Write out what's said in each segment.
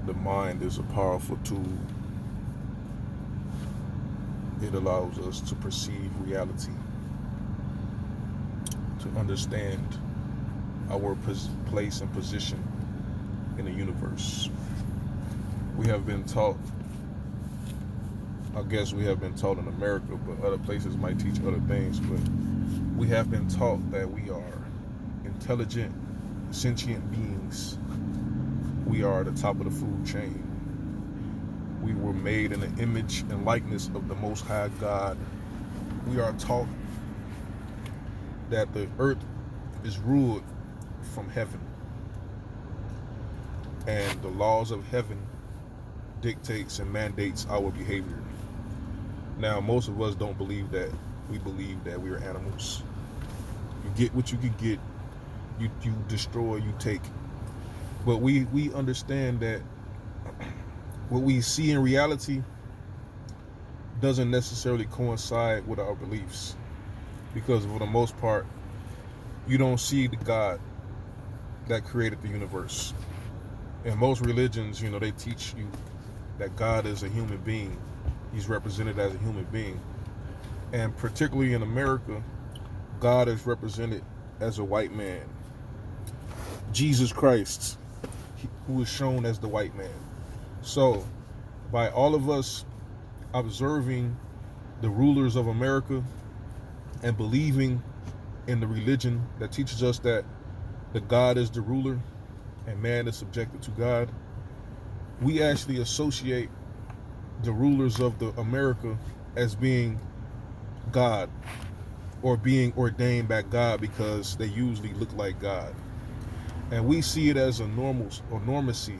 The mind is a powerful tool. It allows us to perceive reality, to understand our place and position in the universe. We have been taught, I guess we have been taught in America, but other places might teach other things, but we have been taught that we are intelligent, sentient beings. We are at the top of the food chain. We were made in the image and likeness of the Most High God. We are taught that the earth is ruled from heaven, and the laws of heaven dictates and mandates our behavior. Now, most of us don't believe that. We believe that we are animals. You get what you can get. You destroy, you take. But we understand that what we see in reality doesn't necessarily coincide with our beliefs, because for the most part, you don't see the God that created the universe. In most religions, they teach you that God is a human being. He's represented as a human being. And particularly in America, God is represented as a white man. Jesus Christ, who is shown as the white man. So, by all of us observing the rulers of America and believing in the religion that teaches us that the God is the ruler and man is subjected to God, we actually associate the rulers of the America as being God, or being ordained by God, because they usually look like God. And we see it as a normacy,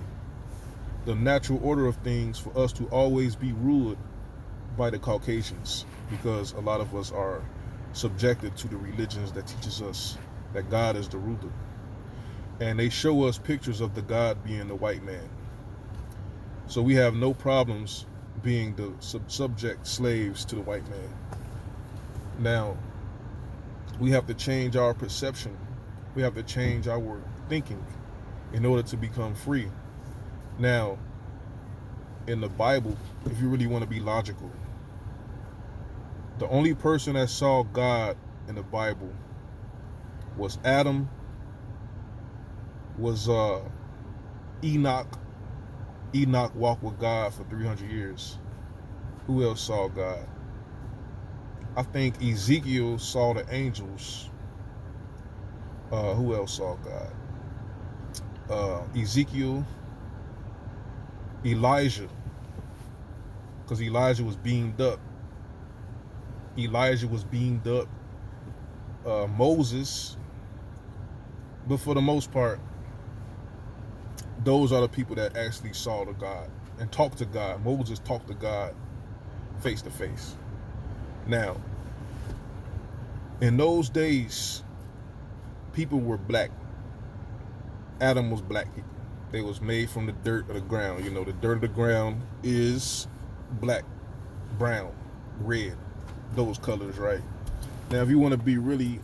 the natural order of things, for us to always be ruled by the Caucasians, because a lot of us are subjected to the religions that teaches us that God is the ruler. And they show us pictures of the God being the white man. So we have no problems being the subject slaves to the white man. Now, we have to change our perception. We have to change our thinking in order to become free. Now, in the Bible, if you really want to be logical, the only person that saw God in the Bible was Adam, was Enoch. Enoch walked with God for 300 years. Who else saw God? I think Ezekiel saw the angels. Who else saw God? Ezekiel, Elijah, because Elijah was beamed up. Moses. But for the most part, those are the people that actually saw the God and talked to God. Moses talked to God face to face. Now, in those days, people were black. Adam was black people. They was made from the dirt of the ground. The dirt of the ground is black, brown, red, those colors, right? Now, if you want to be really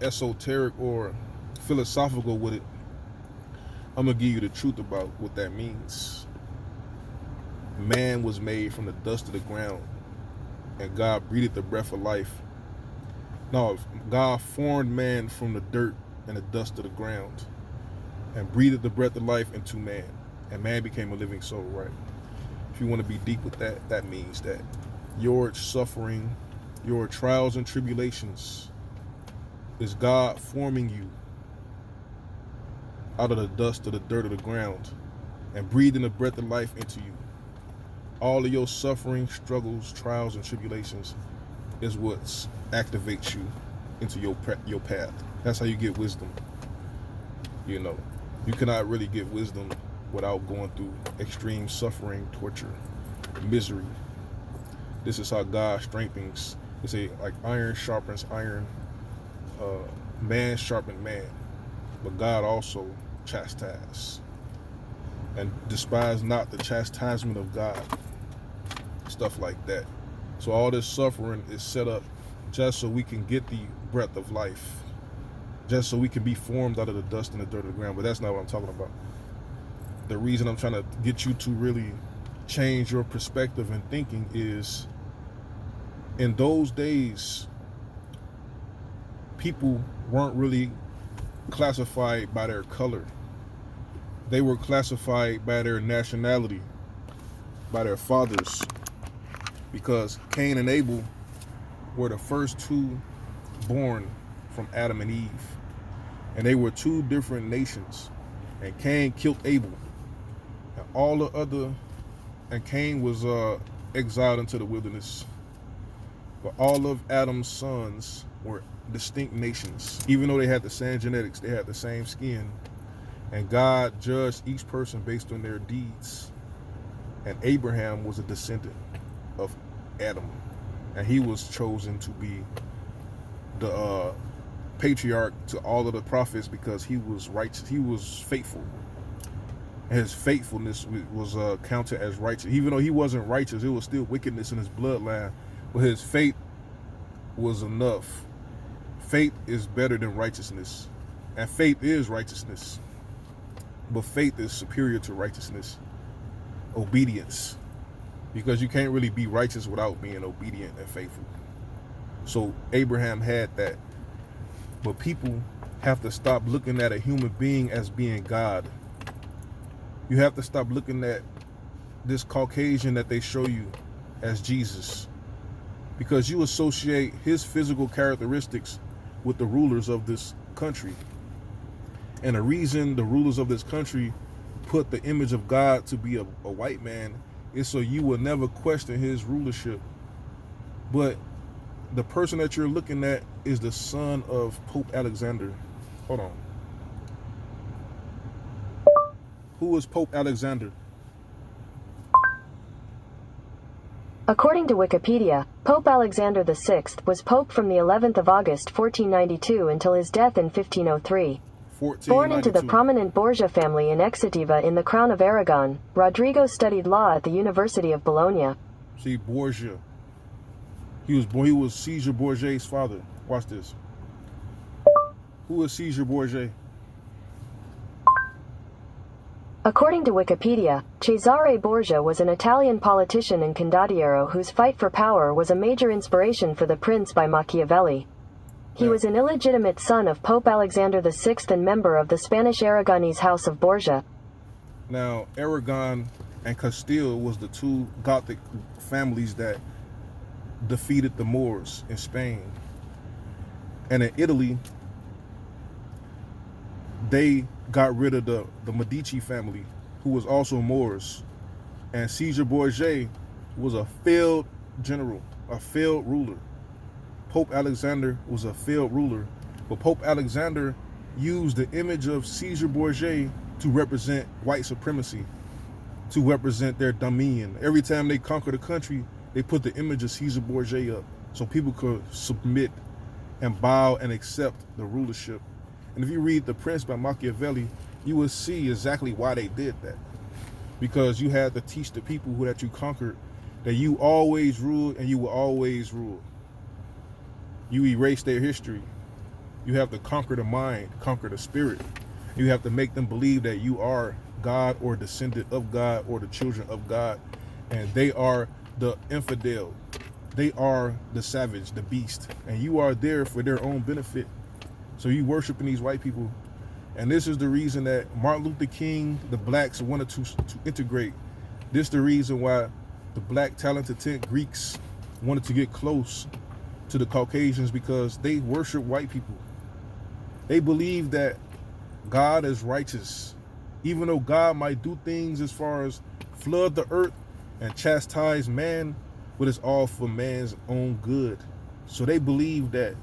esoteric or philosophical with it, I'm going to give you the truth about what that means. Man was made from the dust of the ground, and God breathed the breath of life. No, God formed man from the dirt and the dust of the ground and breathed the breath of life into man, and man became a living soul, right? If you want to be deep with that, that means that your suffering, your trials and tribulations is God forming you out of the dust of the dirt of the ground and breathing the breath of life into you. All of your suffering, struggles, trials, and tribulations is what activates you into your path. That's how you get wisdom. You cannot really get wisdom without going through extreme suffering, torture, misery. This is how God strengthens. They say, like, iron sharpens iron, man sharpens man. But God also chastises. And despise not the chastisement of God. Stuff like that. So all this suffering is set up just so we can get the breath of life, just so we can be formed out of the dust and the dirt of the ground. But that's not what I'm talking about. the reason I'm trying to get you to really change your perspective and thinking is, in those days, people weren't really classified by their color. They were classified by their nationality, by their fathers, because Cain and Abel were the first two born from Adam and Eve, and they were two different nations. And Cain killed Abel, and Cain was exiled into the wilderness. But all of Adam's sons were distinct nations. Even though they had the same genetics, they had the same skin, and God judged each person based on their deeds. And Abraham was a descendant of Adam, and he was chosen to be the patriarch to all of the prophets because he was righteous. He was faithful. And his faithfulness was counted as righteous. Even though he wasn't righteous, it was still wickedness in his bloodline. But his faith was enough. Faith is better than righteousness. And faith is righteousness. But faith is superior to righteousness. Obedience. Because you can't really be righteous without being obedient and faithful. So Abraham had that. But people have to stop looking at a human being as being God. You have to stop looking at this Caucasian that they show you as Jesus, because you associate his physical characteristics with the rulers of this country. And the reason the rulers of this country put the image of God to be a white man is so you will never question his rulership. But the person that you're looking at is the son of Pope Alexander. Hold on. Who is Pope Alexander? According to Wikipedia, Pope Alexander VI was pope from the 11th of August 1492 until his death in 1503. Born into the prominent Borgia family in Exetiva in the Crown of Aragon, Rodrigo studied law at the University of Bologna. See, Borgia. He was Caesar Borgia's father. Watch this. Who is Caesar Borgia? According to Wikipedia, Cesare Borgia was an Italian politician and condottiero whose fight for power was a major inspiration for The Prince by Machiavelli. He was an illegitimate son of Pope Alexander VI and member of the Spanish Aragonese House of Borgia. Now, Aragon and Castile was the two Gothic families that defeated the Moors in Spain. And in Italy, they got rid of the Medici family, who was also Moors. And Caesar Borgia was a failed general, a failed ruler. Pope Alexander was a failed ruler, but Pope Alexander used the image of Caesar Borgia to represent white supremacy, to represent their dominion. Every time they conquered a country, they put the image of Caesar Borgia up so people could submit and bow and accept the rulership. And if you read The Prince by Machiavelli, you will see exactly why they did that. Because you had to teach the people that you conquered that you always ruled and you will always rule. You erase their history. You have to conquer the mind, conquer the spirit. You have to make them believe that you are God or descendant of God or the children of God. And they are the infidel. They are the savage, the beast. And you are there for their own benefit. So you worshiping these white people. And this is the reason that Martin Luther King, the blacks wanted to integrate. This is the reason why the black talented Greeks wanted to get close to the Caucasians, because they worship white people. They believe that God is righteous. Even though God might do things as far as flood the earth and chastise man, but it's all for man's own good. So they believe that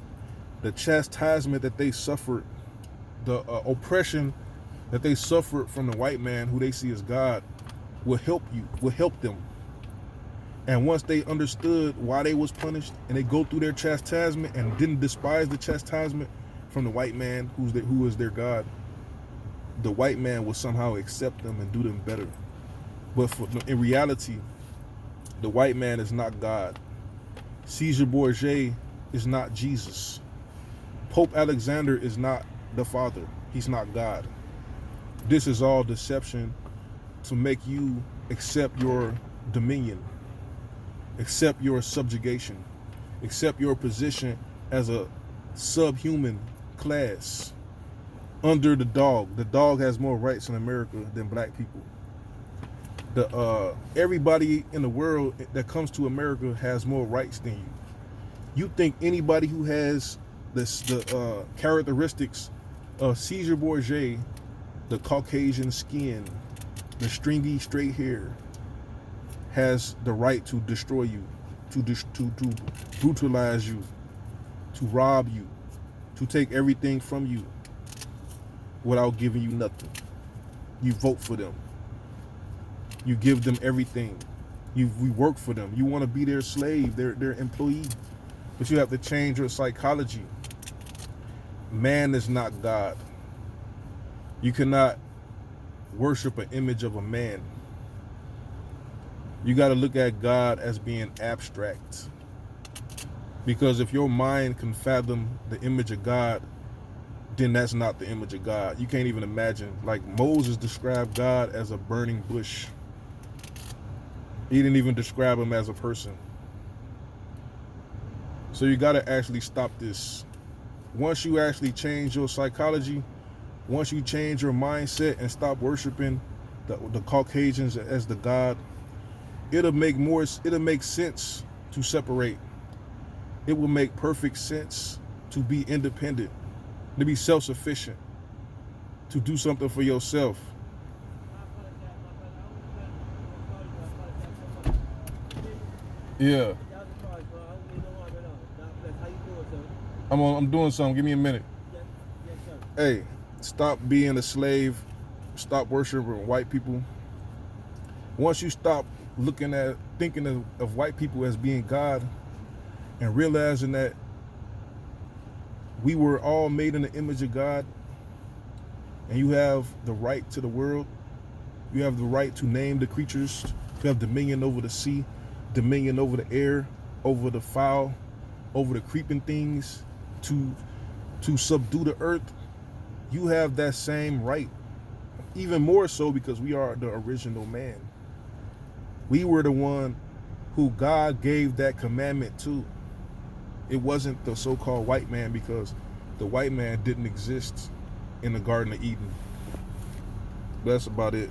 the chastisement that they suffered, the oppression that they suffered from the white man who they see as God, will help them. And once they understood why they was punished, and they go through their chastisement and didn't despise the chastisement from the white man who is their God, the white man will somehow accept them and do them better. But in reality, the white man is not God. Caesar Borgia is not Jesus. Pope Alexander is not the Father. He's not God. This is all deception to make you accept your dominion, accept your subjugation, accept your position as a subhuman class under the dog. The dog has more rights in America than black people. Everybody in the world that comes to America has more rights than you. You think anybody who has the characteristics of Caesar Borgia, the Caucasian skin, the stringy straight hair, has the right to destroy you, to brutalize you, to rob you, to take everything from you without giving you nothing? You vote for them. You give them everything. We work for them. You want to be their slave, their employee. But you have to change your psychology. Man is not God. You cannot worship an image of a man. You got to look at God as being abstract. Because if your mind can fathom the image of God, then that's not the image of God. You can't even imagine. Like Moses described God as a burning bush. He didn't even describe him as a person. So you got to actually stop this. Once you actually change your psychology, once you change your mindset and stop worshiping the Caucasians as the God, it'll make sense to separate. It will make perfect sense to be independent, to be self-sufficient, to do something for yourself. Yeah. I'm doing something. Give me a minute. Hey, stop being a slave. Stop worshiping white people. Once you stop thinking of white people as being God and realizing that we were all made in the image of God, and you have the right to the world, you have the right to name the creatures, you have dominion over the sea, dominion over the air, over the fowl, over the creeping things, to subdue the earth. You have that same right, even more so because we are the original man. We were the one who God gave that commandment to. It wasn't the so-called white man, because the white man didn't exist in the Garden of Eden. That's about it.